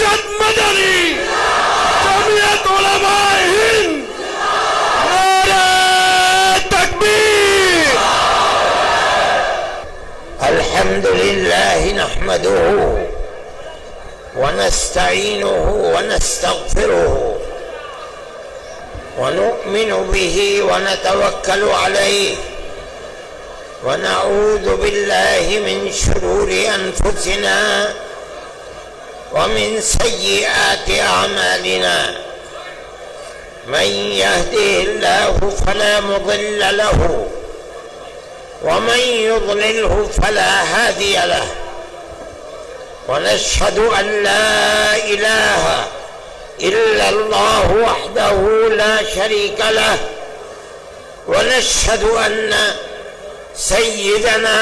ارشد مدنی جمعیت علماء ہند نعرہ تکبیر۔ الحمد لله نحمده ونستعينه ونستغفره ونؤمن به ونتوكل عليه ونعوذ بالله من شرور أنفسنا ومن سيئات أعمالنا من يهده الله فلا مضل له ومن يضلله فلا هادي له ونشهد أن لا إله إلا الله وحده لا شريك له ونشهد أن سيدنا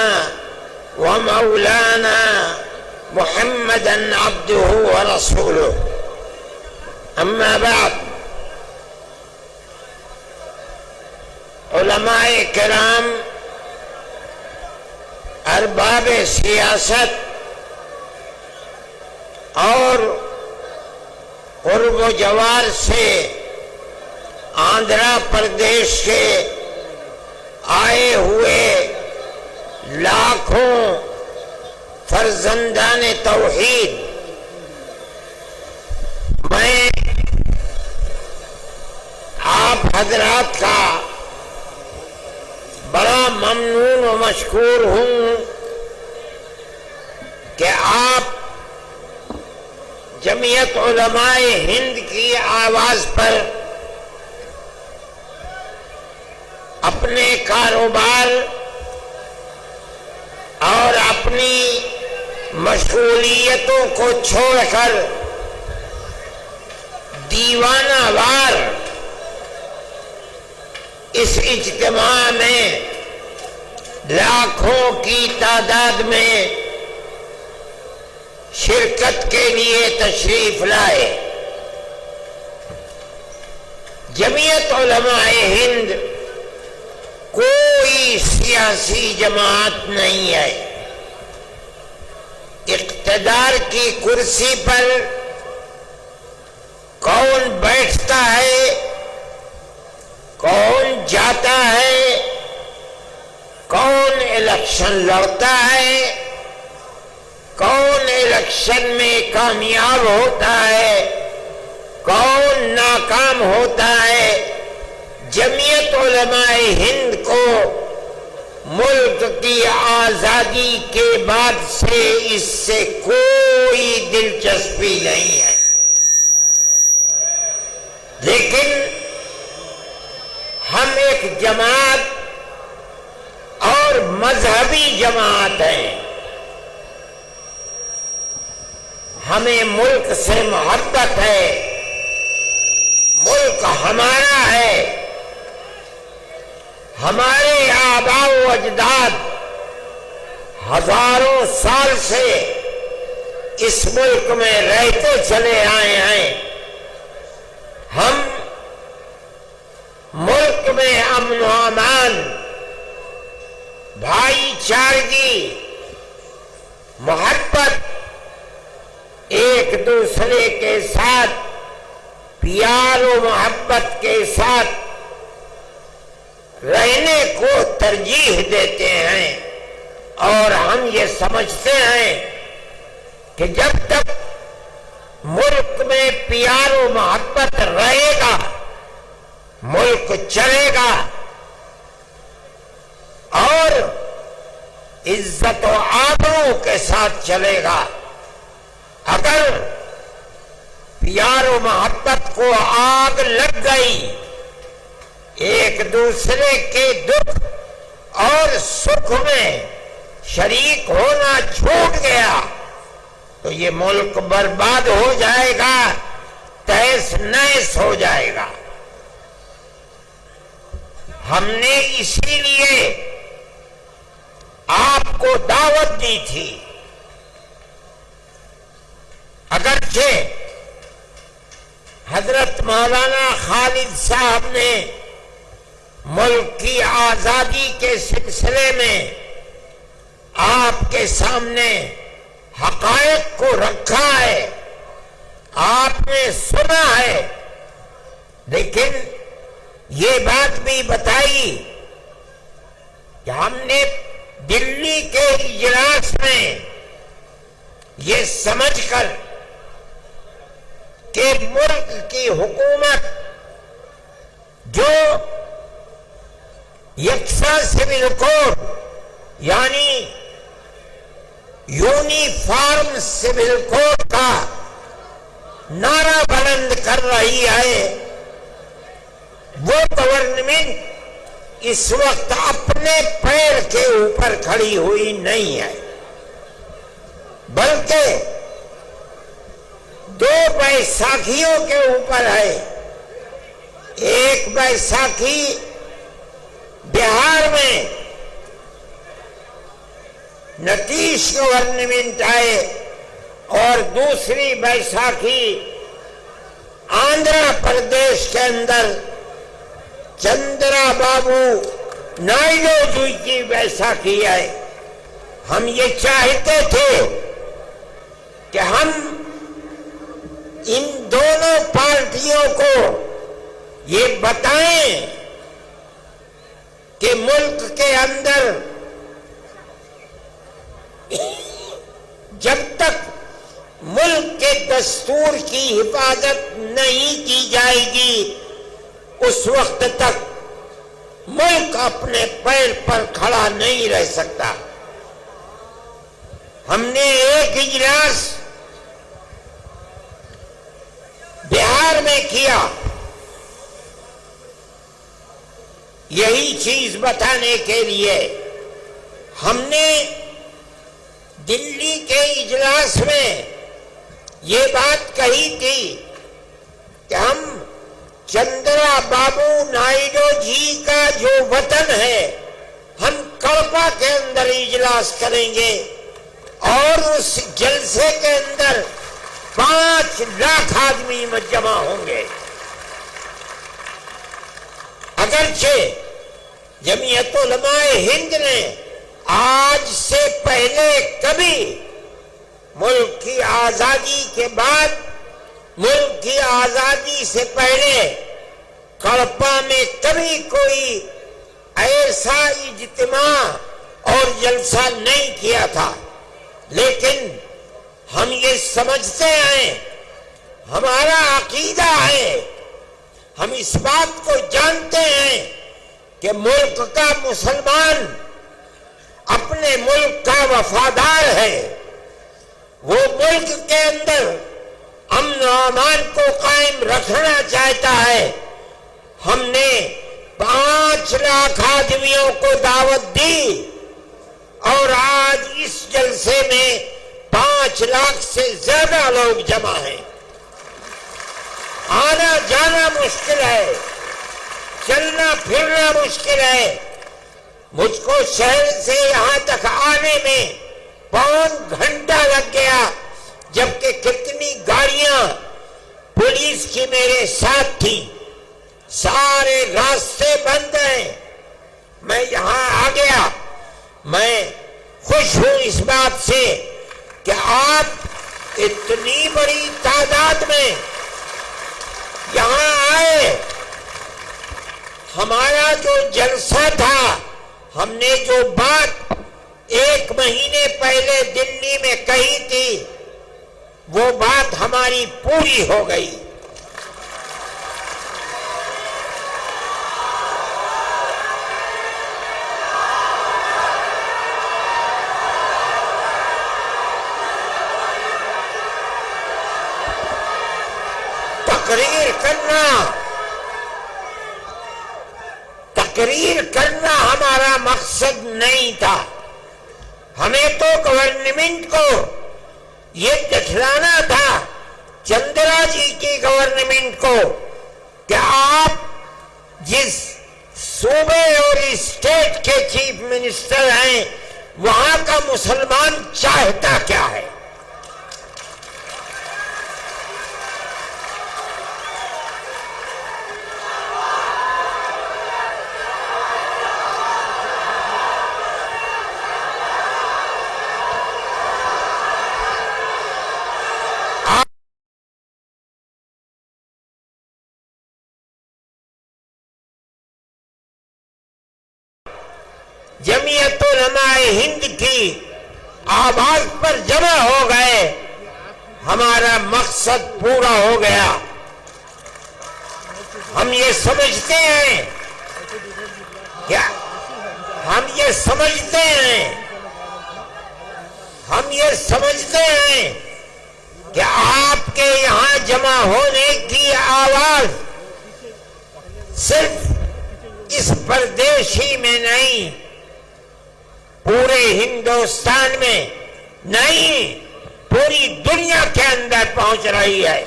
ومولانا محمدا عبده ورسوله أما بعد علماء کرام ارباب سیاست اور قرب و جوار سے آندھرا پردیش کے آئے ہوئے لاکھوں فرزندان توحید، میں آپ حضرات کا بڑا ممنون و مشکور ہوں کہ آپ جمعیت علماء ہند کی آواز پر اپنے کاروبار اور اپنی مشغولیتوں کو چھوڑ کر دیوانہ وار اس اجتماع میں لاکھوں کی تعداد میں شرکت کے لیے تشریف لائے۔ جمعیت علماء ہند کوئی سیاسی جماعت نہیں ہے۔ اقتدار کی کرسی پر کون بیٹھتا ہے، کون جاتا ہے، کون الیکشن لڑتا ہے، کون الیکشن میں کامیاب ہوتا ہے، کون ناکام ہوتا ہے، جمعیت علماء ہند کو ملک کی آزادی کے بعد سے اس سے کوئی دلچسپی نہیں ہے۔ لیکن ہم ایک جماعت اور مذہبی جماعت ہیں، ہمیں ملک سے محبت ہے، ملک ہمارا ہے، ہمارے آباء و اجداد ہزاروں سال سے اس ملک میں رہتے چلے آئے ہیں۔ ہم ملک میں امن و امان، بھائی چارگی، محبت، ایک دوسرے کے ساتھ پیار و محبت کے ساتھ رہنے کو ترجیح دیتے ہیں، اور ہم یہ سمجھتے ہیں کہ جب تک ملک میں پیار و محبت رہے گا ملک چلے گا اور عزت و آبرو کے ساتھ چلے گا۔ اگر پیار و محبت کو آگ لگ گئی، ایک دوسرے کے دکھ اور سکھ میں شریک ہونا چھوٹ گیا تو یہ ملک برباد ہو جائے گا، تہس نہس ہو جائے گا۔ ہم نے اسی لیے آپ کو دعوت دی تھی، اگرچہ حضرت مولانا خالد صاحب نے ملک کی آزادی کے سلسلے میں آپ کے سامنے حقائق کو رکھا ہے، نے سنا ہے، لیکن یہ بات بھی بتائی کہ ہم نے دلی کے اجلاس میں یہ سمجھ کر کہ ملک کی حکومت جو یکساں سول کوڈ یعنی یونیفارم سول کوڈ کا نعرہ بلند کر رہی ہے، وہ گورنمنٹ اس وقت اپنے پیر کے اوپر کھڑی ہوئی نہیں ہے، بلکہ دو بیساکھیوں کے اوپر ہے۔ ایک بیساکھی بہار میں نتیش گورنمنٹ آئے اور دوسری بیساکھی آندھرا پردیش کے اندر چندرا بابو نائیڈو جی کی بیساکھی آئے۔ ہم یہ چاہتے تھے کہ ہم ان دونوں پارٹیوں کو یہ بتائیں کہ ملک کے اندر جب تک ملک کے دستور کی حفاظت نہیں کی جائے گی اس وقت تک ملک اپنے پیر پر کھڑا نہیں رہ سکتا۔ ہم نے ایک اجلاس بہار میں کیا، یہی چیز بتانے کے لیے ہم نے دلی کے اجلاس میں یہ بات کہی تھی کہ ہم چندرا بابو نائیڈو جی کا جو وطن ہے ہم کڑپا کے اندر اجلاس کریں گے اور اس جلسے کے اندر 5 لاکھ آدمی جمع ہوں گے۔ اگرچہ جمعیت علماء ہند نے آج سے پہلے کبھی ملک کی آزادی کے بعد، ملک کی آزادی سے پہلے کڑپا میں کبھی کوئی ایسا اجتماع اور جلسہ نہیں کیا تھا، لیکن ہم یہ سمجھتے ہیں، ہمارا عقیدہ ہے، ہم اس بات کو جانتے ہیں کہ ملک کا مسلمان اپنے ملک کا وفادار ہے، وہ ملک کے اندر امن و امان کو قائم رکھنا چاہتا ہے۔ ہم نے 5 لاکھ آدمیوں کو دعوت دی اور آج اس جلسے میں 5 لاکھ سے زیادہ لوگ جمع ہیں۔ آنا جانا مشکل ہے، چلنا پھرنا مشکل ہے۔ مجھ کو شہر سے یہاں تک آنے میں 5 گھنٹہ لگ گیا، جبکہ کتنی گاڑیاں پولیس کی میرے ساتھ تھی، سارے راستے بند ہیں۔ میں یہاں آ گیا، میں خوش ہوں اس بات سے کہ آپ اتنی بڑی تعداد میں یہاں آئے۔ ہمارا جو جلسہ تھا، ہم نے جو بات 1 مہینے پہلے دلی میں کہی تھی، وہ بات ہماری پوری ہو گئی۔ تقریر کرنا ہمارا مقصد نہیں تھا، ہمیں تو گورنمنٹ کو یہ دکھلانا تھا، چندرا جی کی گورنمنٹ کو، کہ آپ جس صوبے اور اسٹیٹ کے چیف منسٹر ہیں وہاں کا مسلمان چاہتا کیا ہے۔ جمعیت علماء ہند کی آواز پر جمع ہو گئے، ہمارا مقصد پورا ہو گیا۔ ہم یہ سمجھتے ہیں کیا؟ ہم یہ سمجھتے ہیں کہ آپ کے یہاں جمع ہونے کی آواز صرف اس پردیشی میں نہیں، پورے ہندوستان میں نہیں، پوری دنیا کے اندر پہنچ رہی ہے۔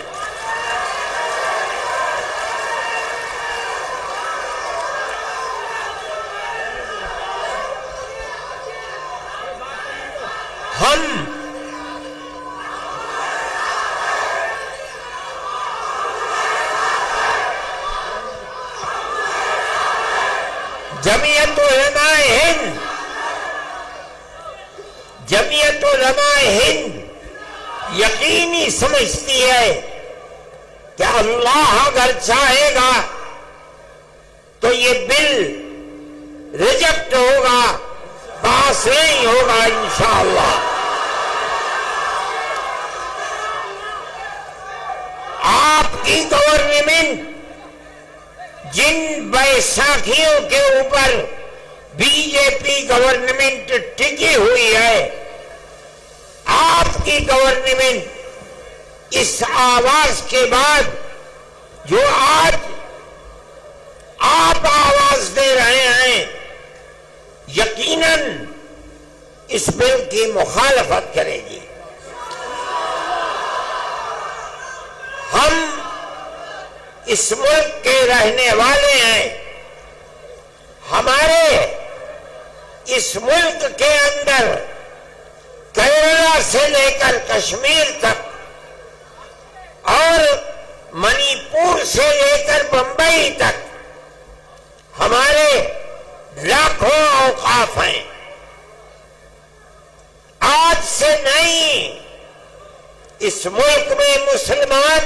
ہم جمعیت علماء ہند یقینی سمجھتی ہے کہ اللہ اگر چاہے گا تو یہ بل ریجیکٹ ہوگا، پاس نہیں ہوگا انشاءاللہ۔ آپ کی گورنمنٹ جن بیساکھیوں کے اوپر بی جے پی گورنمنٹ ٹکی ہوئی ہے، آپ کی گورنمنٹ اس آواز کے بعد جو آج آپ آواز دے رہے ہیں، یقیناً اس بل کی مخالفت کرے گی۔ ہم اس ملک کے رہنے والے ہیں، ہمارے اس ملک کے اندر کیرلا سے لے کر کشمیر تک اور منی پور سے لے کر بمبئی تک ہمارے لاکھوں اوقاف ہیں۔ آج سے نہیں، اس ملک میں مسلمان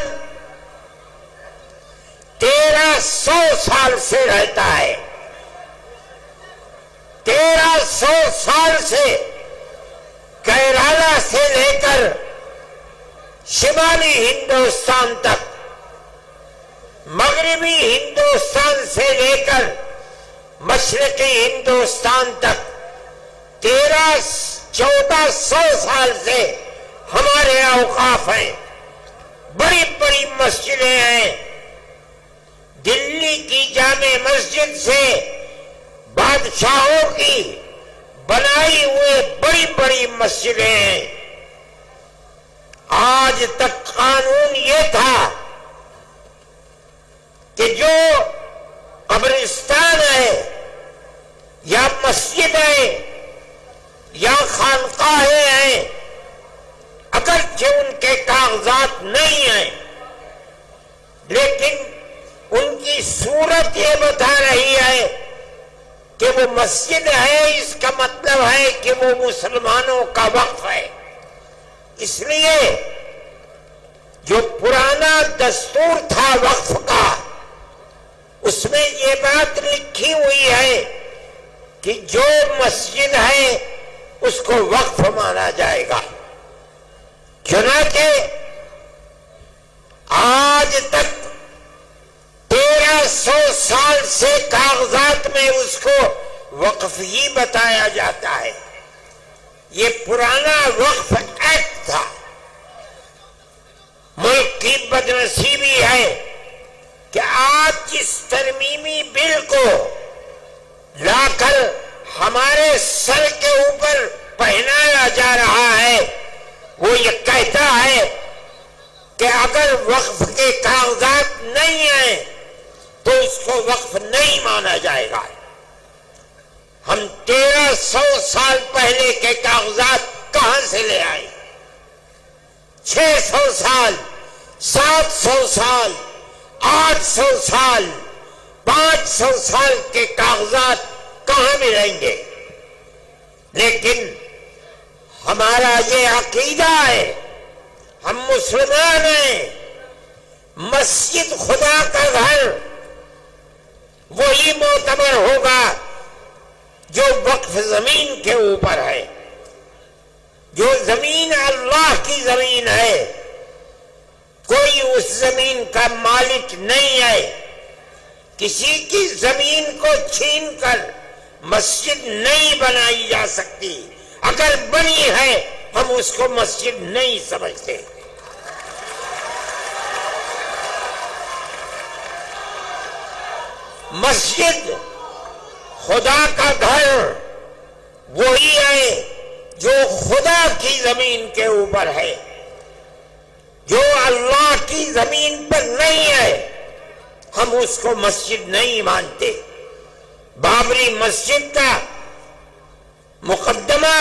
1300 سال سے رہتا ہے، 1300 سال سے کیرالہ سے لے کر شمالی ہندوستان تک، مغربی ہندوستان سے لے کر مشرقی ہندوستان تک 1300-1400 سال سے ہمارے اوقاف ہیں۔ بڑی بڑی مسجدیں ہیں، دلی کی جامع مسجد سے بادشاہوں کی بنائی ہوئے بڑی بڑی مسجدیں ہیں۔ آج تک قانون یہ تھا کہ جو قبرستان ہے یا مسجد ہے یا خانقاہیں ہیں، اگرچہ ان کے کاغذات نہیں ہیں، لیکن ان کی صورت یہ بتا رہی ہے کہ وہ مسجد ہے، اس کا مطلب ہے کہ وہ مسلمانوں کا وقف ہے۔ اس لیے جو پرانا دستور تھا وقف کا، اس میں یہ بات لکھی ہوئی ہے کہ جو مسجد ہے اس کو وقف مانا جائے گا۔ چنانچہ آج تک 1300 سال سے کاغذات میں اس کو وقف ہی بتایا جاتا ہے۔ یہ پرانا وقف ایکٹ تھا۔ ملک کی بدنصیبی ہے کہ آج جس ترمیمی بل کو لا کر ہمارے سر کے اوپر پہنایا جا رہا ہے، وہ یہ کہتا ہے کہ اگر وقف کے کاغذات نہیں ہیں تو اس کو وقف نہیں مانا جائے گا۔ ہم 1300 سال پہلے کے کاغذات کہاں سے لے آئے؟ 600 سال، 700 سال، 800 سال، 500 سال کے کاغذات کہاں ملیں گے؟ لیکن ہمارا یہ عقیدہ ہے، ہم مسلمان ہیں، مسجد خدا کا گھر وہی معتبر ہوگا جو وقف کے اوپر ہے. جو زمین اللہ کی زمین ہے، کوئی اس زمین کا مالک نہیں ہے. کسی کی زمین کو چھین کر مسجد نہیں بنائی جا سکتی. اگر بنی ہے ہم اس کو مسجد نہیں سمجھتے. مسجد خدا کا گھر وہی ہے جو خدا کی زمین کے اوپر ہے. جو اللہ کی زمین پر نہیں ہے ہم اس کو مسجد نہیں مانتے. بابری مسجد کا مقدمہ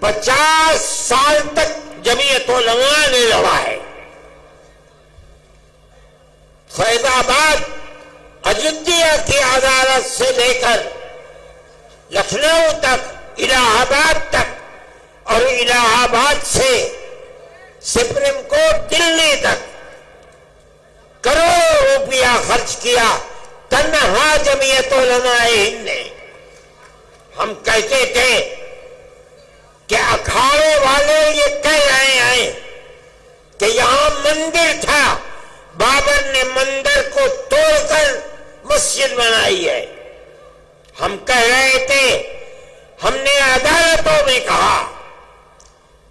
50 سال تک جمعیت علماء نے لڑا ہے. فیض آباد اجودھیا کی عدالت سے لے کر لکھنؤ تک، الہ آباد تک، اور الہ آباد سے سپریم کورٹ دلی تک کروڑوں روپیہ خرچ کیا تنہا جمعیت علماء ہند نے. ہم کہتے تھے کہ اکھاڑے والے یہ کہہ رہے ہیں کہ یہاں مندر تھا، بابر نے مندر کو توڑ کر مسجد بنائی ہے. ہم کہہ رہے تھے، ہم نے عدالتوں میں کہا،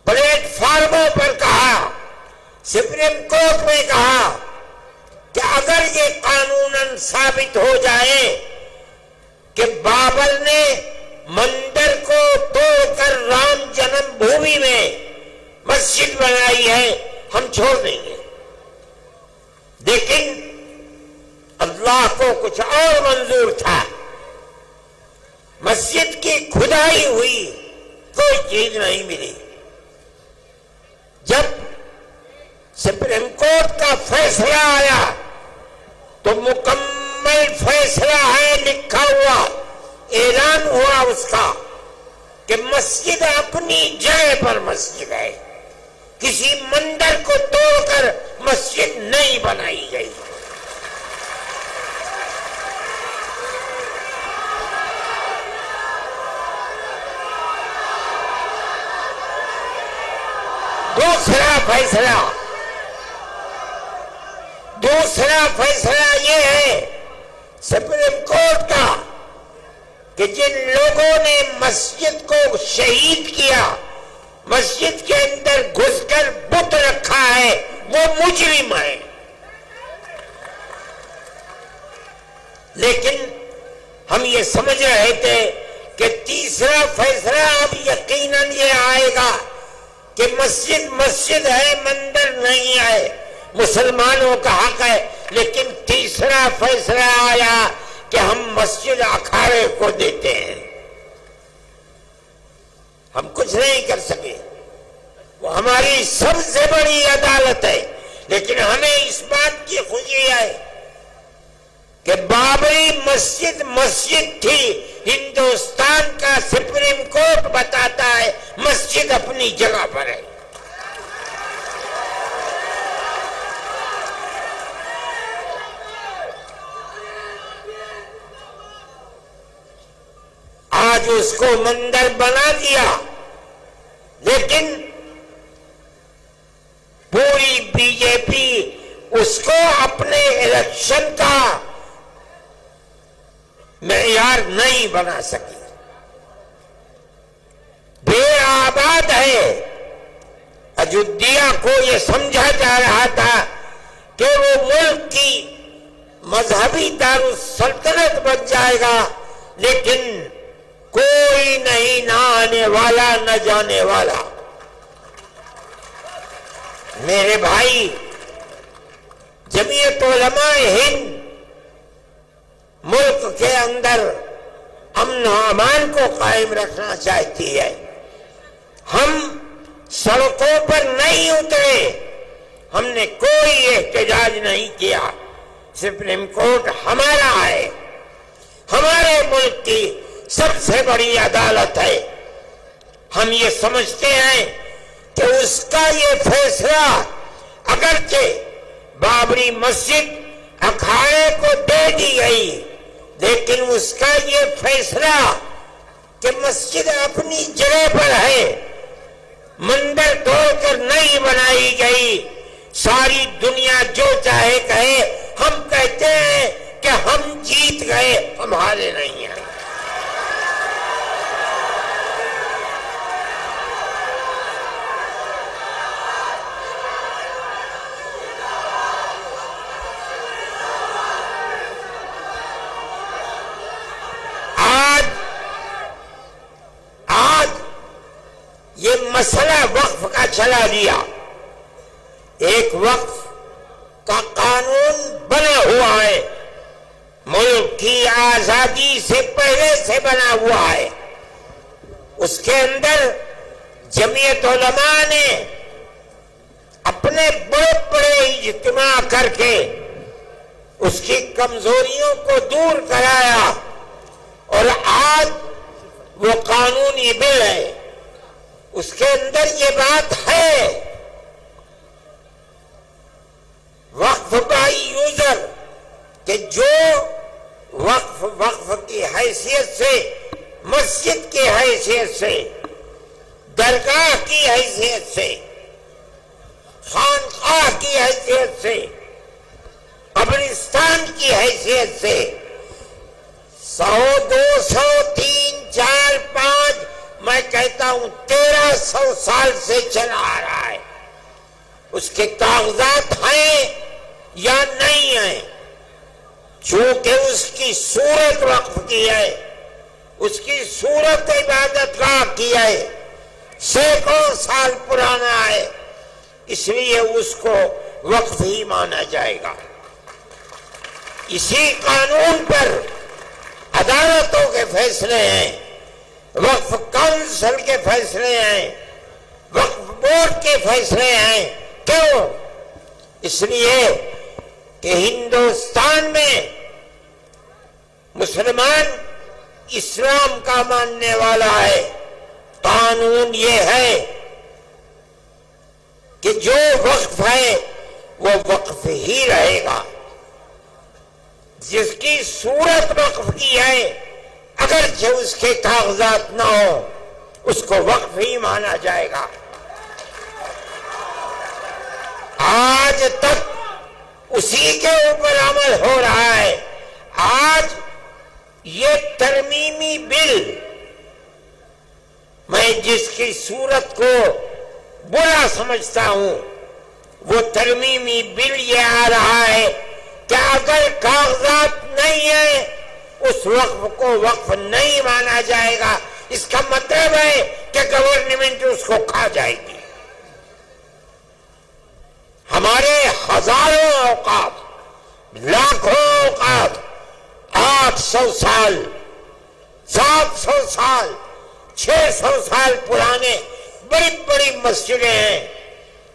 پلیٹ فارموں پر کہا، سپریم کورٹ میں کہا کہ اگر یہ قانوناً ثابت ہو جائے کہ بابر نے مندر کو توڑ کر رام جنم بھومی میں مسجد بنائی ہے، ہم چھوڑ دیں گے. لیکن اللہ کو کچھ اور منظور تھا. مسجد کی کھدائی ہوئی، کوئی چیز نہیں ملی. جب سپریم کورٹ کا فیصلہ آیا تو مکمل فیصلہ ہے، لکھا ہوا، اعلان ہوا اس کا کہ مسجد اپنی جگہ پر مسجد ہے. کسی مندر کو توڑ کر مسجد نہیں بنائی گئی. دوسرا فیصلہ یہ ہے سپریم کورٹ کا کہ جن لوگوں نے مسجد کو شہید کیا، مسجد کے اندر گھس کر بت رکھا ہے، وہ مجرم ہے. لیکن ہم یہ سمجھ رہے تھے کہ تیسرا فیصلہ اب یقیناً یہ آئے گا کہ مسجد مسجد ہے، مندر نہیں ہے، مسلمانوں کا حق ہے. لیکن تیسرا فیصلہ آیا کہ ہم مسجد اکھاڑے کو دیتے ہیں. ہم کچھ نہیں کر سکے، وہ ہماری سب سے بڑی عدالت ہے. لیکن ہمیں اس بات کی خوشی ہے کہ بابری مسجد مسجد تھی. ہندوستان کا سپریم کورٹ بتاتا ہے مسجد اپنی جگہ پر ہے. آج اس کو مندر بنا دیا، لیکن پوری بی جے پی اس کو اپنے الیکشن کا معیار نہیں بنا سکی. بے آباد ہے. اجودھیا کو یہ سمجھا جا رہا تھا کہ وہ ملک کی مذہبی دارالسلطنت بن جائے گا، لیکن کوئی نہیں، نہ آنے والا نہ جانے والا. میرے بھائی، جمعیت علماء ہند ملک کے اندر امن و امان کو قائم رکھنا چاہتی ہے. ہم سڑکوں پر نہیں اترے، ہم نے کوئی احتجاج نہیں کیا. سپریم کورٹ ہمارا ہے، ہمارے ملک کی سب سے بڑی عدالت ہے. ہم یہ سمجھتے ہیں کہ اس کا یہ فیصلہ اگرچہ بابری مسجد اکھاڑے کو دے دی گئی، لیکن اس کا یہ فیصلہ کہ مسجد اپنی جگہ پر ہے، مندر توڑ کر نہیں بنائی گئی۔ ساری دنیا جو چاہے کہے، ہم کہتے ہیں کہ ہم جیت گئے، ہم ہارے نہیں ہیں۔ آج یہ مسئلہ وقف کا چلا دیا، ایک وقف کا قانون بنا ہوا ہے، ملک کی آزادی سے پہلے سے بنا ہوا ہے۔ اس کے اندر جمعیت علماء نے اپنے بڑے بڑے اجتماع کر کے اس کی کمزوریوں کو دور کرایا، اور آج وہ قانونی بل ہے۔ اس کے اندر یہ بات ہے، وقف بائی یوزر، کہ جو وقف کی حیثیت سے، مسجد کی حیثیت سے، درگاہ کی حیثیت سے، خانقاہ کی حیثیت سے، قبرستان کی حیثیت سے 100، 200، 3، 4، 5، میں کہتا ہوں 1300 سال سے چلا آ رہا ہے۔ اس کے کاغذات ہیں یا نہیں ہیں، چونکہ اس کی صورت وقف کی ہے، اس کی صورت عبادت گاہ کی ہے، سینکڑوں سال پرانا ہے، اس لیے اس کو وقف ہی مانا جائے گا۔ اسی قانون پر عدالتوں کے فیصلے ہیں، وقف کونسل کے فیصلے ہیں، وقف بورڈ کے فیصلے ہیں۔ کیوں؟ اس لیے کہ ہندوستان میں مسلمان اسلام کا ماننے والا ہے۔ قانون یہ ہے کہ جو وقف ہے وہ وقف ہی رہے گا، جس کی صورت وقف کی ہے اگرچہ اس کے کاغذات نہ ہو، اس کو وقف ہی مانا جائے گا۔ آج تک اسی کے اوپر عمل ہو رہا ہے۔ آج یہ ترمیمی بل، میں جس کی صورت کو برا سمجھتا ہوں، وہ ترمیمی بل یہ آ رہا ہے کہ اگر کاغذات نہیں ہیں اس وقف کو وقف نہیں مانا جائے گا۔ اس کا مطلب ہے کہ گورنمنٹ اس کو کھا جائے گی۔ ہمارے ہزاروں اوقاف، لاکھوں اوقاف، 800 سال، 700 سال، 600 سال پرانے بڑی بڑی مسجدیں ہیں،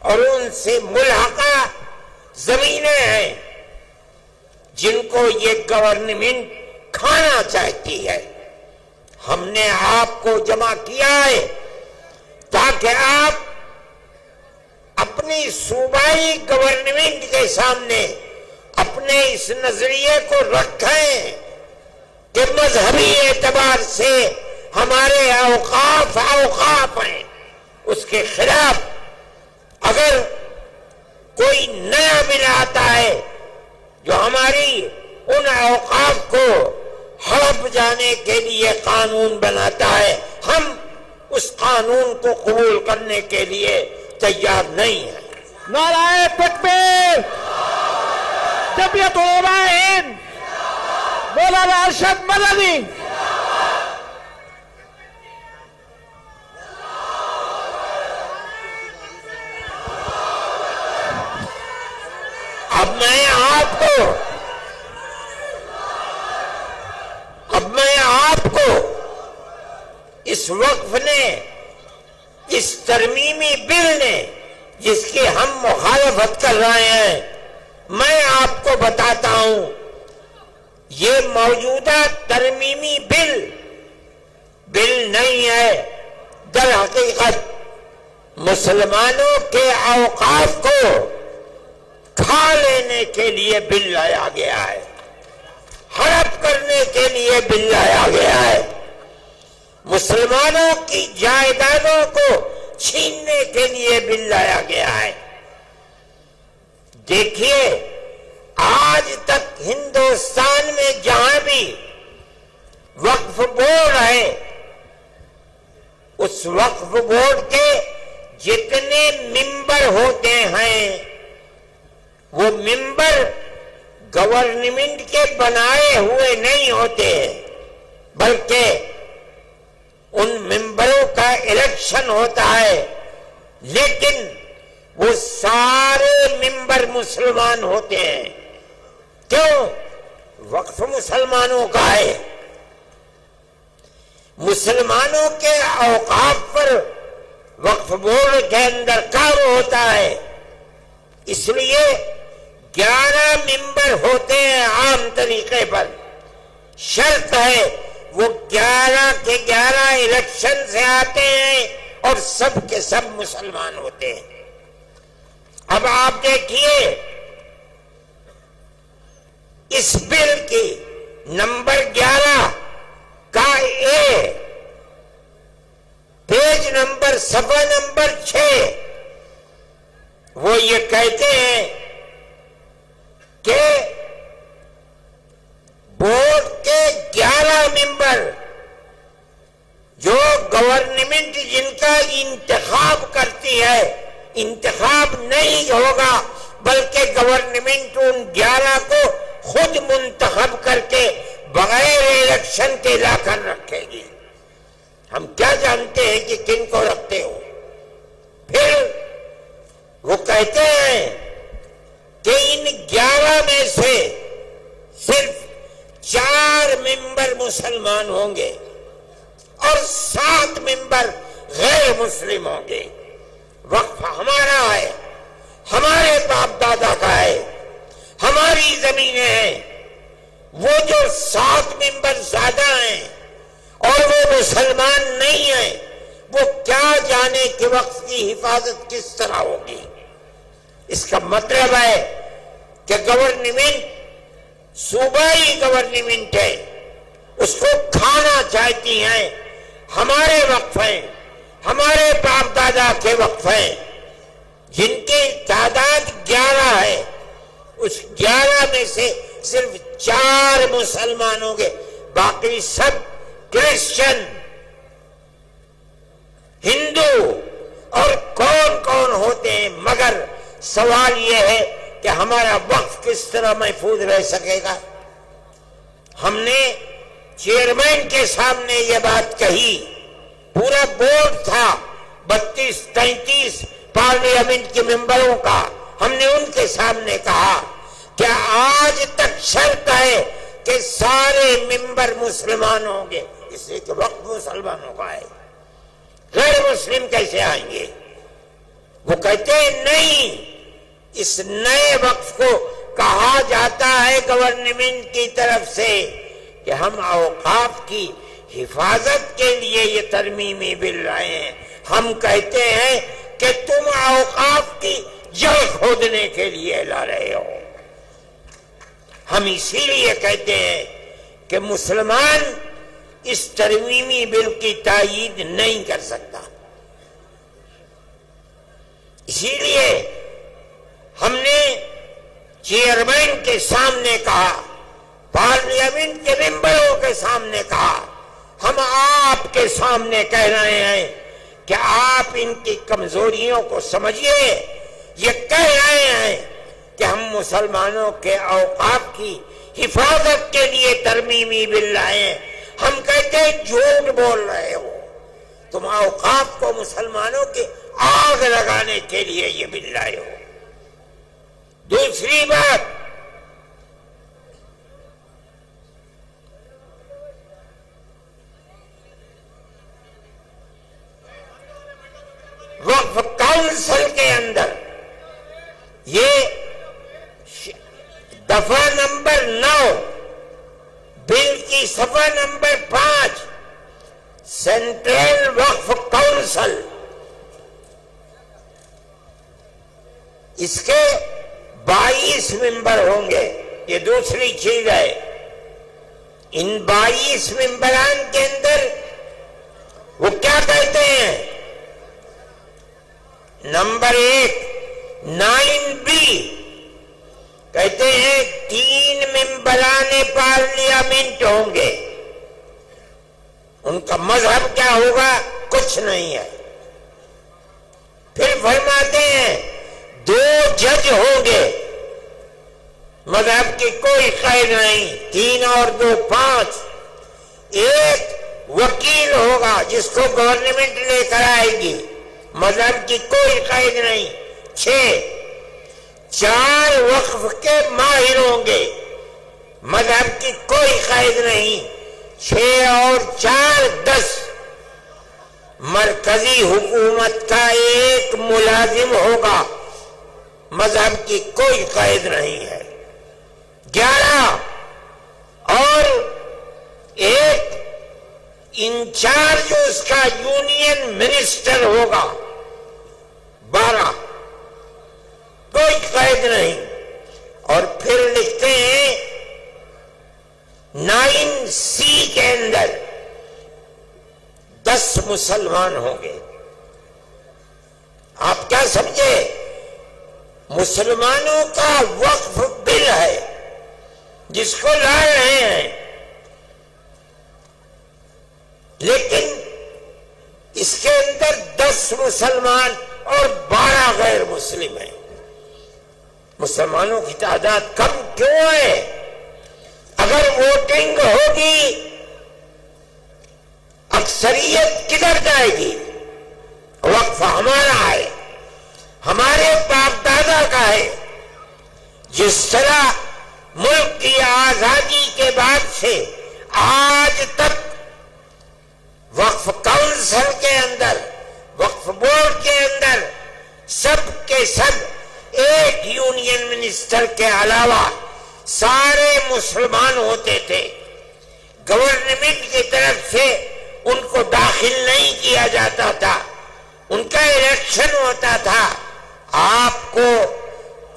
اور ان سے ملحقہ زمینیں ہیں جن کو یہ گورنمنٹ کھانا چاہتی ہے۔ ہم نے آپ کو جمع کیا ہے تاکہ آپ اپنی صوبائی گورنمنٹ کے سامنے اپنے اس نظریے کو رکھیں کہ مذہبی اعتبار سے ہمارے اوقاف ہیں، اس کے خلاف اگر کوئی نیا بل آتا ہے جو ہماری ان اوقاف کو ہڑپ جانے کے لیے قانون بناتا ہے، ہم اس قانون کو قبول کرنے کے لیے تیار نہیں ہیں۔ نعرہ تکبیر، جمعیت علماء ہند، مولانا ارشد مدنی۔ اب میں آپ کو اس وقف نے، اس ترمیمی بل نے جس کی ہم مخالفت کر رہے ہیں، میں آپ کو بتاتا ہوں یہ موجودہ ترمیمی بل نہیں ہے، در حقیقت مسلمانوں کے اوقاف کو کھا لینے کے لیے بل لایا گیا ہے، ہڑپ کرنے کے لیے بل لایا گیا ہے۔ مسلمانوں کی جائیدادوں کو چھیننے کے لیے بل لایا گیا ہے۔ دیکھیے آج تک ہندوستان میں جہاں بھی وقف بورڈ ہے، اس وقف بورڈ کے جتنے ممبر ہوتے ہیں وہ ممبر گورنمنٹ کے بنائے ہوئے نہیں ہوتے، بلکہ ان ممبروں کا الیکشن ہوتا ہے، لیکن وہ سارے ممبر مسلمان ہوتے ہیں۔ کیوں؟ وقف مسلمانوں کا ہے، مسلمانوں کے اوقاف پر وقف بورڈ کے اندر کام ہوتا ہے، اس لیے 11 ممبر ہوتے ہیں عام طریقے پر۔ شرط ہے وہ 11 کے 11 الیکشن سے آتے ہیں اور سب کے سب مسلمان ہوتے ہیں۔ اب آپ دیکھیے اس بل کی نمبر 11 کا اے، پیج نمبر صفحہ نمبر 6، وہ یہ کہتے ہیں کہ بورڈ کے 11 ممبر جو گورنمنٹ جن کا انتخاب کرتی ہے، انتخاب نہیں ہوگا بلکہ گورنمنٹ ان 11 کو خود منتخب کر کے بغیر الیکشن کے لا کر رکھے گی۔ ہم کیا جانتے ہیں کہ کن کو رکھتے ہو؟ پھر وہ کہتے ہیں کہ ان 11 میں سے صرف 4 ممبر مسلمان ہوں گے اور 7 ممبر غیر مسلم ہوں گے۔ وقف ہمارا ہے، ہمارے باپ دادا کا ہے، ہماری زمینیں ہیں۔ وہ جو 7 ممبر زیادہ ہیں اور وہ مسلمان نہیں ہیں، وہ کیا جانے کہ وقف کی حفاظت کس طرح ہوگی۔ اس کا مطلب ہے کہ گورنمنٹ صوبائی گورنمنٹ ہے، اس کو کھانا چاہتی ہیں۔ ہمارے وقف ہیں، ہمارے باپ دادا کے وقف ہیں جن کی تعداد 11 ہے، اس 11 میں سے صرف 4 مسلمان ہوں گے، باقی سب کرسچن، ہندو اور کون کون ہوتے ہیں۔ مگر سوال یہ ہے کہ ہمارا وقف کس طرح محفوظ رہ سکے گا؟ ہم نے چیئرمین کے سامنے یہ بات کہی، پورا بورڈ تھا 32-33 پارلیمنٹ کے ممبروں کا، ہم نے ان کے سامنے کہا کہ آج تک شرط ہے کہ سارے ممبر مسلمان ہوں گے، اس لیے کہ وقف مسلمانوں کا ہے، غیر مسلم کیسے آئیں گے؟ وہ کہتے ہیں نہیں، اس نئے وقف کو کہا جاتا ہے گورنمنٹ کی طرف سے کہ ہم اوقاف کی حفاظت کے لیے یہ ترمیمی بل لائے ہیں۔ ہم کہتے ہیں کہ تم اوقاف کی جڑ کھودنے کے لیے لا رہے ہو۔ ہم اسی لیے کہتے ہیں کہ مسلمان اس ترمیمی بل کی تائید نہیں کر سکتا۔ اسی لیے ہم نے چیئرمین کے سامنے کہا، پارلیمنٹ کے ممبروں کے سامنے کہا، ہم آپ کے سامنے کہہ رہے ہیں کہ آپ ان کی کمزوریوں کو سمجھیے۔ یہ کہہ رہے ہیں کہ ہم مسلمانوں کے اوقاف کی حفاظت کے لیے ترمیمی بل لائے ہیں۔ ہم کہتے ہیں جھوٹ بول رہے ہو، تم اوقاف کو مسلمانوں کے آگ لگانے کے لیے یہ بل لائے ہو۔ دوسری بات، وقف کونسل کے اندر یہ دفعہ نمبر 9 بل کی صفحہ نمبر 5، سینٹرل وقف کونسل، اس کے 22 ممبر ہوں گے۔ یہ دوسری چیز ہے، ان 22 ممبران کے اندر وہ کیا کہتے ہیں؟ نمبر 1 9B کہتے ہیں 3 ممبران پارلیمنٹ ہوں گے. ان کا مذہب کیا ہوگا؟ کچھ نہیں ہے. پھر فرماتے ہیں 2 جج ہوں گے، مذہب کی کوئی قید نہیں. 3 اور 2 5. 1 وکیل ہوگا جس کو گورنمنٹ لے کر آئے گی، مذہب کی کوئی قید نہیں. 6 4 وقف کے ماہر ہوں گے، مذہب کی کوئی قید نہیں. 6 اور 4 10 مرکزی حکومت کا 1 ملازم ہوگا، مذہب کی کوئی قید نہیں ہے. 11 اور 1 انچارج اس کا یونین منسٹر ہوگا. 12 کوئی قید نہیں. اور پھر لکھتے ہیں 9C کے اندر 10 مسلمان ہوں گے. آپ کیا سمجھے؟ مسلمانوں کا وقف بل ہے جس کو لا رہے ہیں، لیکن اس کے اندر 10 مسلمان اور 12 غیر مسلم ہیں. مسلمانوں کی تعداد کم کیوں ہے؟ اگر ووٹنگ ہوگی اکثریت کدھر جائے گی؟ وقف ہمارا ہے، ہمارے باپ دادا کا ہے. جس طرح ملک کی آزادی کے بعد سے آج تک وقف کونسل کے اندر، وقف بورڈ کے اندر سب کے سب ایک یونین منسٹر کے علاوہ سارے مسلمان ہوتے تھے. گورنمنٹ کی طرف سے ان کو داخل نہیں کیا جاتا تھا، ان کا الیکشن ہوتا تھا. آپ کو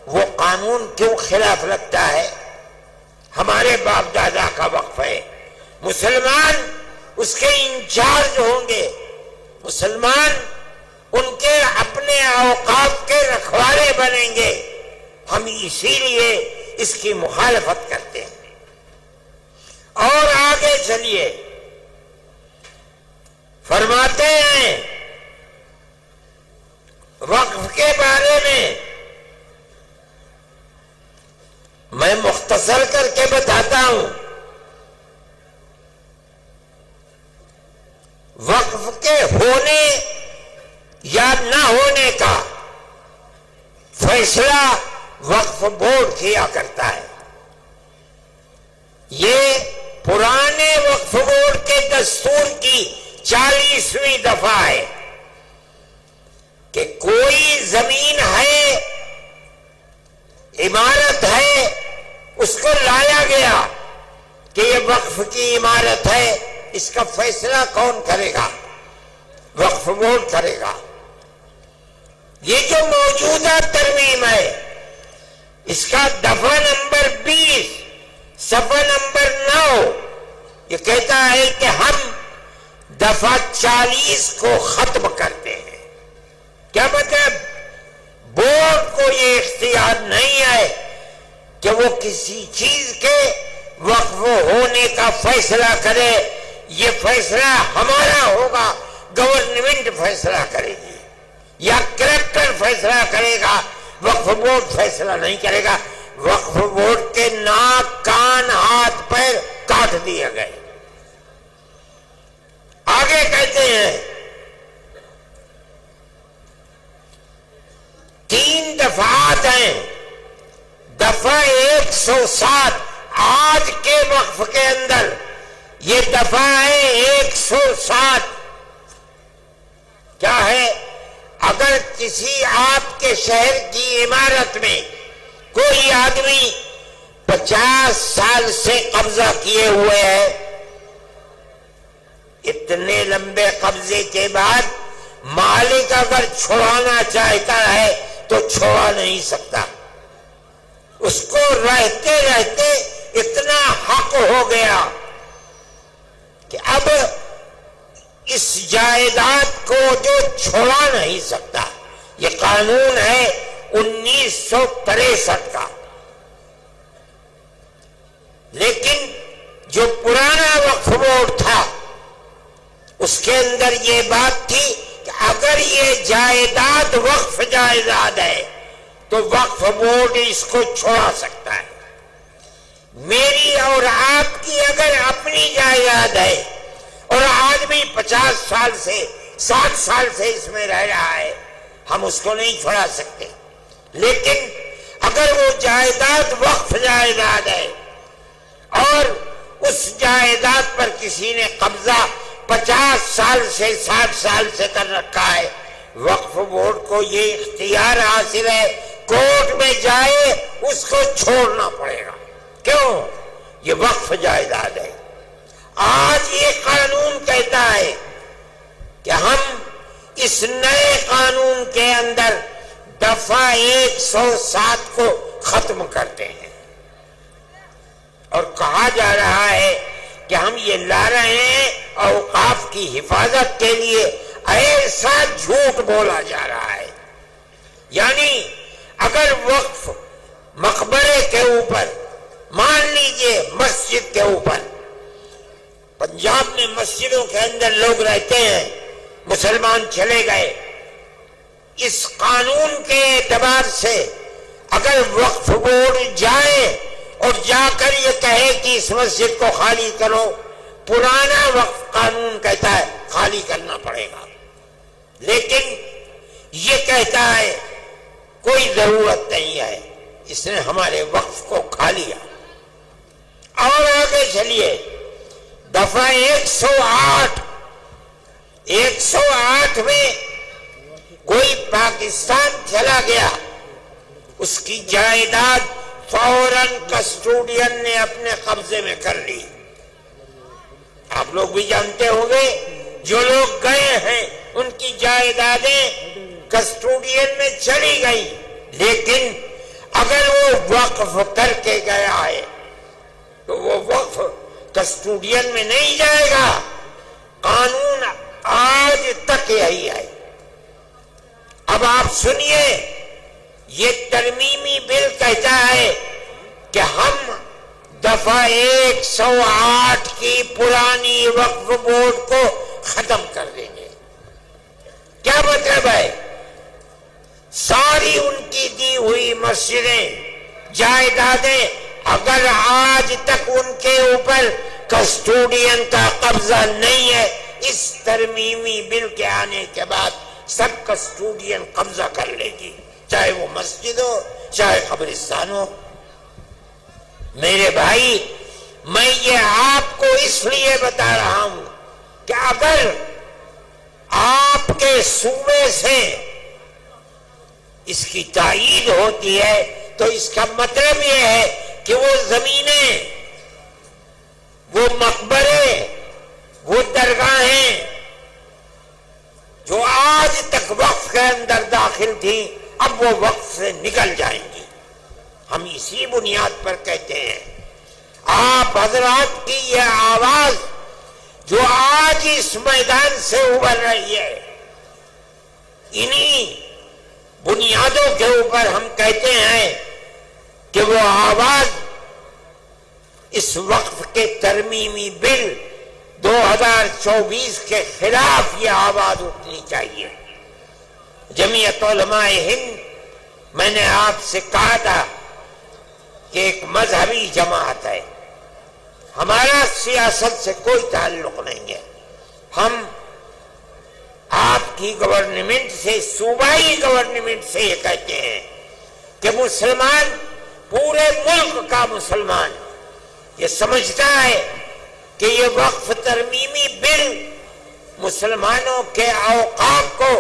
وہ قانون کیوں خلاف لگتا ہے؟ ہمارے باپ دادا کا وقف ہے. مسلمان اس کے انچارج ہوں گے، مسلمان ان کے اپنے اوقاف کے رکھوالے بنیں گے. ہم اسی لیے اس کی مخالفت کرتے ہیں. اور آگے چلیے، فرماتے ہیں وقف کے بارے میں میں مختصر کر کے بتاتا ہوں. وقف کے ہونے یا نہ ہونے کا فیصلہ وقف بورڈ کیا کرتا ہے. یہ پرانے وقف بورڈ کے دستور کی 40ویں دفعہ ہے کہ کوئی زمین ہے، عمارت ہے، اس کو لایا گیا کہ یہ وقف کی عمارت ہے. اس کا فیصلہ کون کرے گا؟ وقف بورڈ کرے گا. یہ جو موجودہ ترمیم ہے اس کا دفعہ نمبر 20 صفحہ نمبر 9 یہ کہتا ہے کہ ہم دفعہ 40 کو ختم کرتے ہیں. کیا مطلب؟ بورڈ کو یہ اختیار نہیں ہے کہ وہ کسی چیز کے وقف ہونے کا فیصلہ کرے. یہ فیصلہ ہمارا ہوگا، گورنمنٹ فیصلہ کرے گی یا کلیکٹر فیصلہ کرے گا، وقف بورڈ فیصلہ نہیں کرے گا. وقف بورڈ کے ناک، کان، ہاتھ، پیر کاٹ دیے گئے. آگے کہتے ہیں 3 دفعات ہیں. دفعہ 107 آج کے وقف کے اندر یہ دفعہ ہے 107. کیا ہے؟ اگر کسی آپ کے شہر کی عمارت میں کوئی آدمی 50 سال سے قبضہ کیے ہوئے ہے، اتنے لمبے قبضے کے بعد مالک اگر چھڑانا چاہتا ہے تو چھوڑا نہیں سکتا. اس کو رہتے رہتے اتنا حق ہو گیا کہ اب اس جائیداد کو جو چھوڑا نہیں سکتا، یہ قانون ہے 1963 کا، لیکن جو پرانا وقف بورڈ تھا اس کے اندر یہ بات تھی کہ اگر یہ جائیداد وقف جائیداد ہے تو وقف بورڈ اس کو چھوڑا سکتا ہے۔ میری اور آپ کی اگر اپنی جائیداد ہے اور آدمی 50 سال سے 60 سال سے اس میں رہ رہا ہے، ہم اس کو نہیں چھوڑا سکتے، لیکن اگر وہ جائیداد وقف جائیداد ہے اور اس جائیداد پر کسی نے قبضہ 50 سال سے 60 سال سے کر رکھا ہے، وقف بورڈ کو یہ اختیار حاصل ہے، کورٹ میں جائے اس کو چھوڑنا پڑے گا۔ کیوں؟ یہ وقف جائیداد ہے۔ آج یہ قانون کہتا ہے کہ ہم اس نئے قانون کے اندر دفعہ 107 کو ختم کرتے ہیں، اور کہا جا رہا ہے کہ ہم یہ لا رہے ہیں اوقاف کی حفاظت کے لیے۔ ایسا جھوٹ بولا جا رہا ہے، یعنی اگر وقف مقبرے کے اوپر، مان لیجئے مسجد کے اوپر، پنجاب میں مسجدوں کے اندر لوگ رہتے ہیں، مسلمان چلے گئے، اس قانون کے اعتبار سے اگر وقف بورڈ جائے اور جا کر یہ کہے کہ اس مسجد کو خالی کرو، پرانا وقف قانون کہتا ہے خالی کرنا پڑے گا، لیکن یہ کہتا ہے کوئی ضرورت نہیں ہے، اس نے ہمارے وقف کو کھا لیا۔ اور آگے چلیے، دفعہ 108 میں کوئی پاکستان چلا گیا، اس کی جائیداد فوراً کسٹوڈین نے اپنے قبضے میں کر لی۔ آپ لوگ بھی جانتے ہوں گے، جو لوگ گئے ہیں ان کی جائیدادیں کسٹوڈین میں چلی گئی، لیکن اگر وہ وقف کر کے گیا ہے تو وہ وقف کسٹوڈین میں نہیں جائے گا۔ قانون آج تک یہی ہے۔ اب آپ سنیے، یہ ترمیمی بل کہتا ہے کہ ہم دفعہ 108 کی پرانی وقف بورڈ کو ختم کر دیں گے۔ کیا مطلب ہے؟ ساری ان کی دی ہوئی مسجدیں، جائیدادیں، اگر آج تک ان کے اوپر کسٹوڈین کا قبضہ نہیں ہے، اس ترمیمی بل کے آنے کے بعد سب کسٹوڈین قبضہ کر لے گی، چاہے وہ مسجد ہو چاہے قبرستان ہو۔ میرے بھائی، میں یہ آپ کو اس لیے بتا رہا ہوں کہ اگر آپ کے صوبے سے اس کی تائید ہوتی ہے تو اس کا مطلب یہ ہے کہ وہ زمینیں، وہ مقبرے، وہ درگاہیں جو آج تک وقف کے اندر داخل تھی، اب وہ وقف سے نکل جائیں گی۔ ہم اسی بنیاد پر کہتے ہیں، آپ حضرات کی یہ آواز جو آج اس میدان سے ابھر رہی ہے، انہی بنیادوں کے اوپر ہم کہتے ہیں کہ وہ آواز اس وقف کے ترمیمی بل 2024 کے خلاف یہ آواز اٹھنی چاہیے۔ جمعیت علماء ہند، میں نے آپ سے کہا تھا کہ ایک مذہبی جماعت ہے، ہمارا سیاست سے کوئی تعلق نہیں ہے۔ ہم آپ کی گورنمنٹ سے، صوبائی گورنمنٹ سے یہ کہتے ہیں کہ مسلمان، پورے ملک کا مسلمان یہ سمجھتا ہے کہ یہ وقف ترمیمی بل مسلمانوں کے اوقاف کو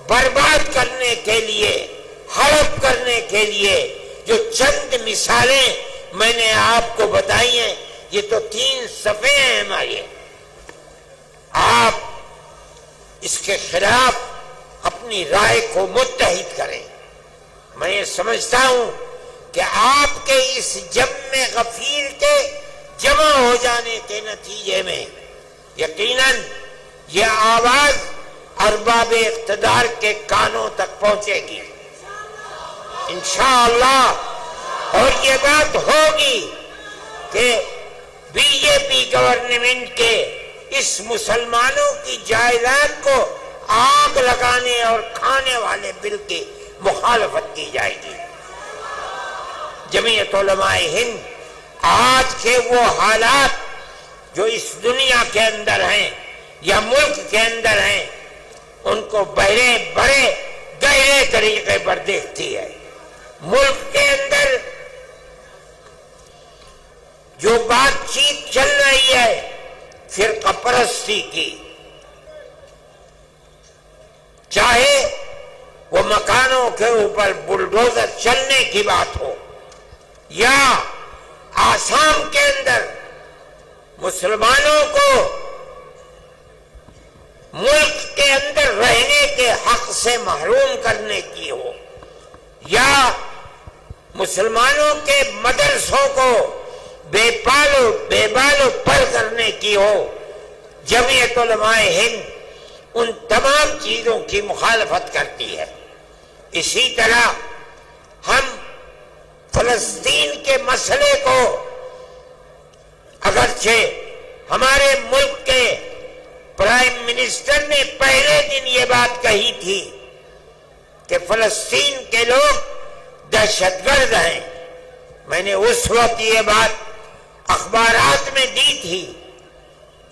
برباد کرنے کے لیے، ہڑپ کرنے کے لیے، جو چند مثالیں میں نے آپ کو بتائی ہیں، یہ تو 3 صفحے ہیں ہمارے، آپ اس کے خلاف اپنی رائے کو متحد کریں۔ میں یہ سمجھتا ہوں کہ آپ کے اس جم غفیر کے جمع ہو جانے کے نتیجے میں یقیناً یہ آواز ارباب اقتدار کے کانوں تک پہنچے گی انشاءاللہ، اور یہ بات ہوگی کہ بی جے پی گورنمنٹ کے اس مسلمانوں کی جائیداد کو آگ لگانے اور کھانے والے بل کی مخالفت کی جائے گی۔ جمعیت علماء ہند آج کے وہ حالات جو اس دنیا کے اندر ہیں یا ملک کے اندر ہیں ان کو بڑے گہرے طریقے پر دیکھتی ہے۔ ملک کے اندر جو بات چیت چل رہی ہے فرقہ پرستی کی، چاہے وہ مکانوں کے اوپر بلڈوزر چلنے کی بات ہو یا آسام کے اندر مسلمانوں کو ملک کے اندر رہنے کے حق سے محروم کرنے کی ہو یا مسلمانوں کے مدرسوں کو بے بالو پر کرنے کی ہو، جمعیت علماء ہند ان تمام چیزوں کی مخالفت کرتی ہے۔ اسی طرح ہم فلسطین کے مسئلے کو اگرچہ ہمارے ملک کے پرائم منسٹر نے پہلے دن یہ بات کہی تھی کہ فلسطین کے لوگ دہشت گرد ہیں، میں نے اس وقت یہ بات اخبارات میں دی تھی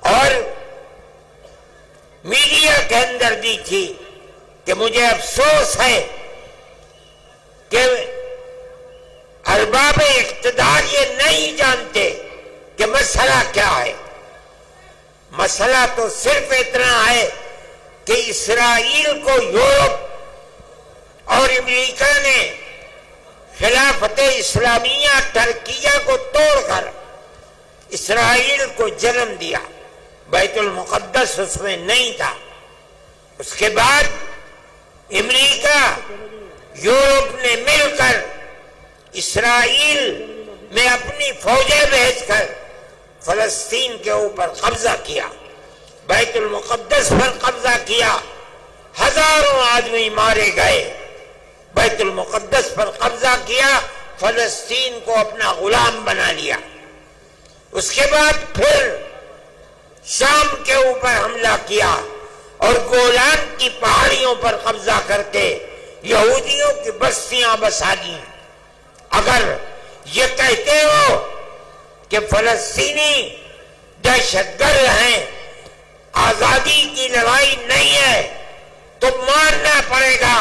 اور میڈیا کے اندر دی تھی کہ مجھے افسوس ہے کہ ارباب اقتدار یہ نہیں جانتے کہ مسئلہ کیا ہے۔ مسئلہ تو صرف اتنا ہے کہ اسرائیل کو یورپ اور امریکہ نے خلافت اسلامیہ ترکیہ کو توڑ کر اسرائیل کو جنم دیا، بیت المقدس اس میں نہیں تھا۔ اس کے بعد امریکہ یورپ نے مل کر اسرائیل میں اپنی فوجیں بھیج کر فلسطین کے اوپر قبضہ کیا، بیت المقدس پر قبضہ کیا، ہزاروں آدمی مارے گئے، بیت المقدس پر قبضہ کیا، فلسطین کو اپنا غلام بنا لیا۔ اس کے بعد پھر شام کے اوپر حملہ کیا اور گولان کی پہاڑیوں پر قبضہ کر کے یہودیوں کی بستیاں بسا دی۔ اگر یہ کہتے ہو کہ فلسطینی دہشت گرد ہیں، آزادی کی لڑائی نہیں ہے، تو ماننا پڑے گا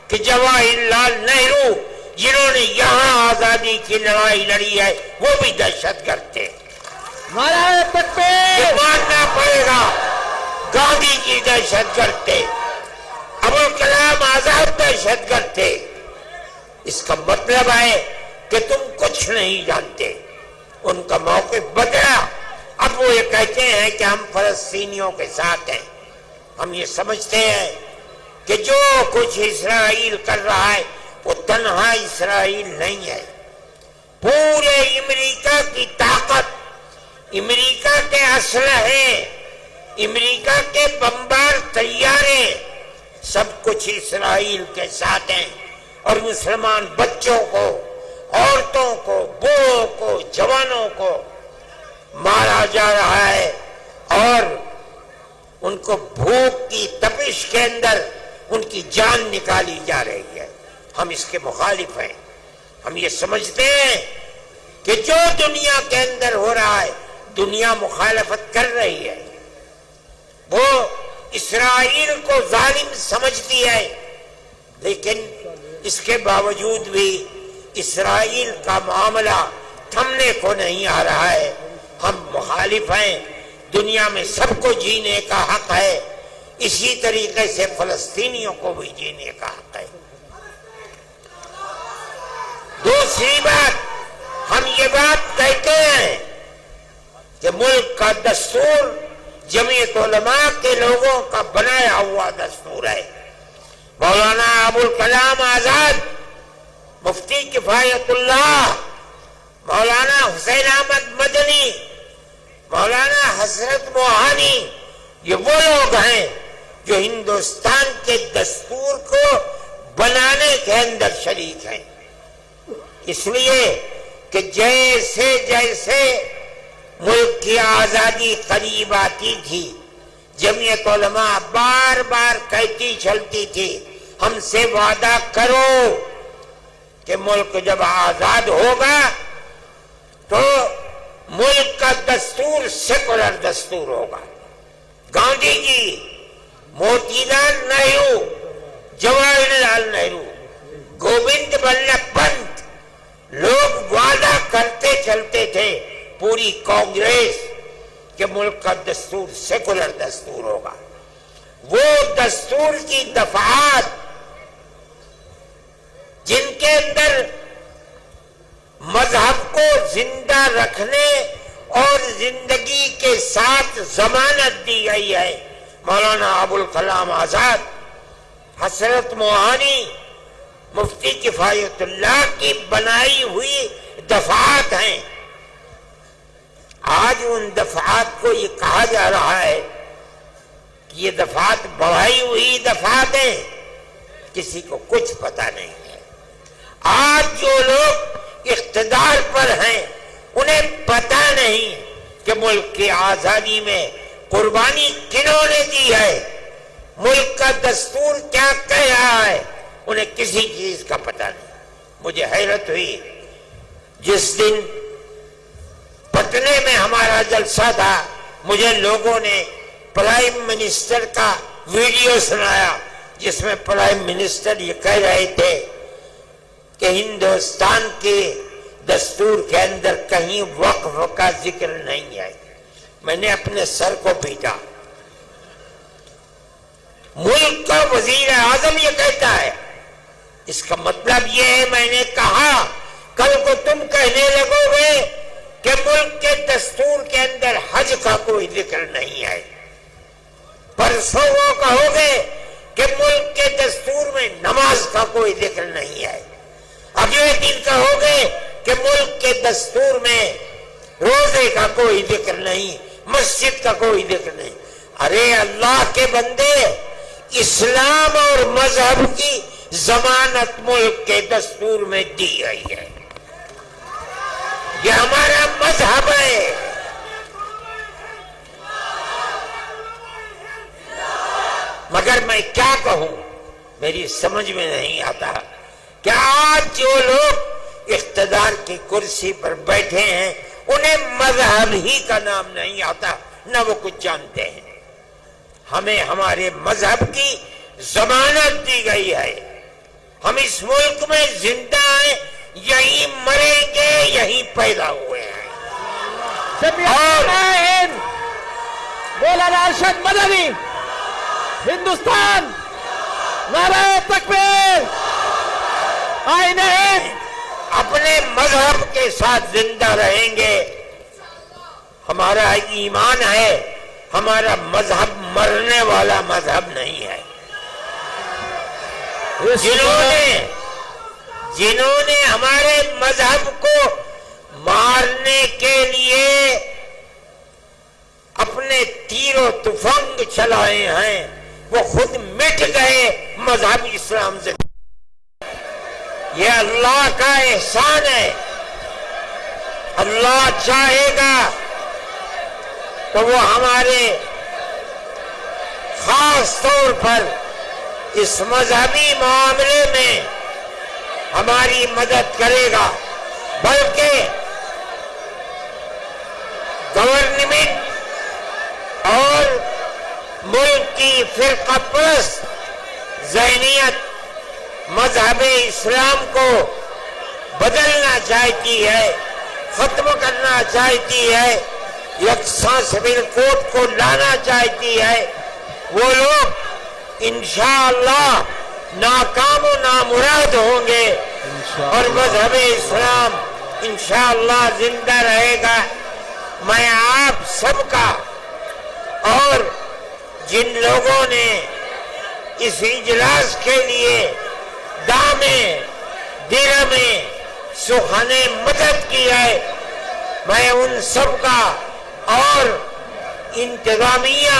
کہ جواہر لال نہرو جنہوں نے یہاں آزادی کی لڑائی لڑی ہے وہ بھی دہشت گرد تھے۔ نعرہ تکبیر! یہ ماننا پڑے گا گاندھی جی دہشت گرد تھے، ابوالکلام آزاد دہشت گرد تھے۔ اس کا مطلب ہے کہ تم کچھ نہیں جانتے۔ ان کا موقف بدلا، اب وہ یہ کہتے ہیں کہ ہم فلسطینیوں کے ساتھ ہیں۔ ہم یہ سمجھتے ہیں کہ جو کچھ اسرائیل کر رہا ہے وہ تنہا اسرائیل نہیں ہے، پورے امریکہ کی طاقت، امریکہ کے اسلحے، امریکہ کے بمبار طیارے، سب کچھ اسرائیل کے ساتھ ہیں، اور مسلمان بچوں کو، عورتوں کو، بوڑھوں کو، جوانوں کو مارا جا رہا ہے اور ان کو بھوک کی تپش کے اندر ان کی جان نکالی جا رہی ہے۔ ہم اس کے مخالف ہیں۔ ہم یہ سمجھتے ہیں کہ جو دنیا کے اندر ہو رہا ہے دنیا مخالفت کر رہی ہے، وہ اسرائیل کو ظالم سمجھتی ہے، لیکن اس کے باوجود بھی اسرائیل کا معاملہ تھمنے کو نہیں آ رہا ہے۔ ہم مخالف ہیں، دنیا میں سب کو جینے کا حق ہے، اسی طریقے سے فلسطینیوں کو بھی جینے کا حق ہے۔ دوسری بات، ہم یہ بات کہتے ہیں کہ ملک کا دستور جمعیت علماء کے لوگوں کا بنایا ہوا دستور ہے۔ مولانا ابوالکلام آزاد، مفتی کفایت اللہ، مولانا حسین احمد مدنی، مولانا حسرت موہانی یہ وہ لوگ ہیں جو ہندوستان کے دستور کو بنانے کے اندر شریک ہیں. اس لیے کہ جیسے جیسے ملک کی آزادی قریب آتی تھی، جمعیت علماء بار بار کہتی چلتی تھی ہم سے وعدہ کرو کہ ملک جب آزاد ہوگا تو ملک کا دستور سیکولر دستور ہوگا. گاندھی جی، موتی لال نہرو، جواہر لال نہرو، گووند بلبھ پنت، لوگ وعدہ کرتے چلتے تھے، پوری کانگریس، کہ ملک کا دستور سیکولر دستور ہوگا. وہ دستور کی دفعات جن کے اندر مذہب کو زندہ رکھنے اور زندگی کے ساتھ ضمانت دی گئی ہے، مولانا ابوالکلام آزاد، حسرت موہانی، مفتی کفایت اللہ کی بنائی ہوئی دفعات ہیں. آج ان دفعات کو یہ کہا جا رہا ہے کہ یہ دفعات بڑھائی ہوئی دفعات ہیں. کسی کو کچھ پتہ نہیں ہے. آج جو لوگ اقتدار پر ہیں انہیں پتہ نہیں کہ ملک کی آزادی میں قربانی کنہوں نے دی ہے، ملک کا دستور کیا کہہ رہا ہے، انہیں کسی چیز کا پتہ نہیں. مجھے حیرت ہوئی جس دن پٹنے میں ہمارا جلسہ تھا، مجھے لوگوں نے پرائم منسٹر کا ویڈیو سنایا جس میں پرائم منسٹر یہ کہہ رہے تھے کہ ہندوستان کے دستور کے اندر کہیں وقف کا ذکر نہیں ہے. میں نے اپنے سر کو پیٹا. ملک کا وزیر اعظم یہ کہتا ہے، اس کا مطلب یہ ہے، میں نے کہا کل کو تم کہنے لگو گے کہ ملک کے دستور کے اندر حج کا کوئی ذکر نہیں ہے، پرسوں وہ کہو گے کہ ملک کے دستور میں نماز کا کوئی ذکر نہیں ہے، اگلے دن کہو گے کہ ملک کے دستور میں روزے کا کوئی ذکر نہیں، مسجد کا کوئی ذکر نہیں. ارے اللہ کے بندے، اسلام اور مذہب کی ضمانت ملک کے دستور میں دی گئی ہے. یہ ہمارا مذہب ہے. مگر میں کیا کہوں، میری سمجھ میں نہیں آتا کہ آج جو لوگ اقتدار کی کرسی پر بیٹھے ہیں انہیں مذہب ہی کا نام نہیں آتا، نہ وہ کچھ جانتے ہیں. ہمیں ہمارے مذہب کی ضمانت دی گئی ہے. ہم اس ملک میں زندہ ہیں، یہیں مریں گے، یہیں پیدا ہوئے ہیں. اور مولانا ارشد مدنی، ہندوستان، نعرہ تکبیر، آئین ہند. اپنے مذہب کے ساتھ زندہ رہیں گے. ہمارا ایمان ہے، ہمارا مذہب مرنے والا مذہب نہیں ہے. جنہوں نے ہمارے مذہب کو مارنے کے لیے اپنے تیر و تفنگ چلائے ہیں وہ خود مٹ گئے مذہب اسلام سے. یہ اللہ کا احسان ہے. اللہ چاہے گا تو وہ ہمارے خاص طور پر اس مذہبی معاملے میں ہماری مدد کرے گا. بلکہ گورنمنٹ اور ملک کی فرقہ پرست ذہنیت مذہب اسلام کو بدلنا چاہتی ہے، ختم کرنا چاہتی ہے، یکساں سول کوڈ کو لانا چاہتی ہے. وہ لوگ انشاءاللہ ناکام و نامراد ہوں گے اور مذہب اسلام انشاءاللہ زندہ رہے گا. میں آپ سب کا اور جن لوگوں نے اس اجلاس کے لیے دامیں درہمیں سخنے مدد کی ہے، میں ان سب کا اور انتظامیہ